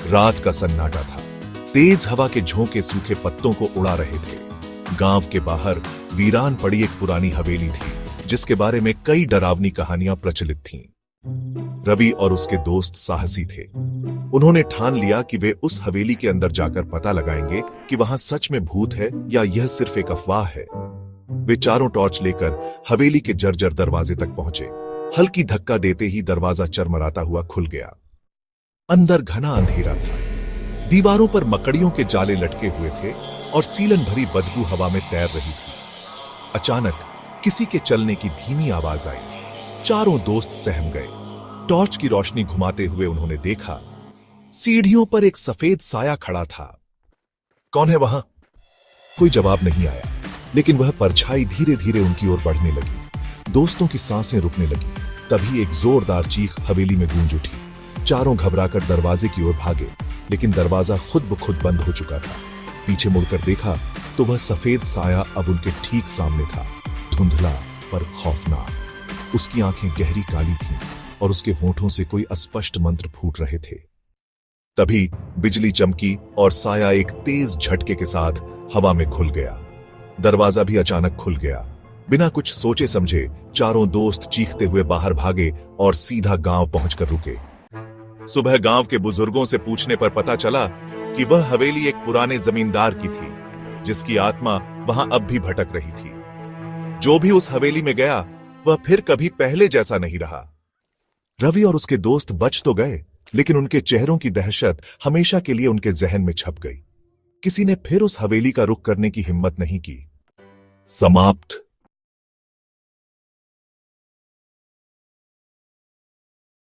रात का सन्नाटा था। तेज हवा के झोंके सूखे पत्तों को उड़ा रहे थे। गांव के बाहर वीरान पड़ी एक पुरानी हवेली थी, जिसके बारे में कई डरावनी कहानियां प्रचलित थीं। रवि और उसके दोस्त साहसी थे। उन्होंने ठान लिया कि वे उस हवेली के अंदर जाकर पता लगाएंगे कि वहां सच में भूत है या यह सिर्फ एक अफवाह है। वे चारों टॉर्च लेकर हवेली के जर्जर दरवाजे तक पहुंचे। हल्की धक्का देते ही दरवाजा चरमराता हुआ खुल गया। अंदर घना अंधेरा था। दीवारों पर मकड़ियों के जाले लटके हुए थे और सीलन भरी बदबू हवा में तैर रही थी। अचानक किसी के चलने की धीमी आवाज आई। चारों दोस्त सहम गए। टॉर्च की रोशनी घुमाते हुए उन्होंने देखा, सीढ़ियों पर एक सफेद साया खड़ा था। कौन है वहां? कोई जवाब नहीं आया, लेकिन वह परछाई धीरे धीरे उनकी ओर बढ़ने लगी। दोस्तों की सांसें रुकने लगी। तभी एक जोरदार चीख हवेली में गूंज उठी। चारों घबराकर दरवाजे की ओर भागे, लेकिन दरवाजा खुद ब खुद बंद हो चुका था। पीछे मुड़कर देखा तो वह सफेद साया अब उनके ठीक सामने था, धुंधला पर खौफनाक। उसकी आंखें गहरी काली थीं और उसके होठों से कोई अस्पष्ट मंत्र फूट रहे थे। तभी बिजली चमकी और साया एक तेज झटके के साथ हवा में खुल गया। दरवाजा भी अचानक खुल गया। बिना कुछ सोचे समझे चारों दोस्त चीखते हुए बाहर भागे और सीधा गांव पहुंचकर रुके। सुबह गांव के बुजुर्गों से पूछने पर पता चला कि वह हवेली एक पुराने जमींदार की थी, जिसकी आत्मा वहां अब भी भटक रही थी। जो भी उस हवेली में गया वह फिर कभी पहले जैसा नहीं रहा। रवि और उसके दोस्त बच तो गए, लेकिन उनके चेहरों की दहशत हमेशा के लिए उनके जहन में छप गई। किसी ने फिर उस हवेली का रुख करने की हिम्मत नहीं की। समाप्त।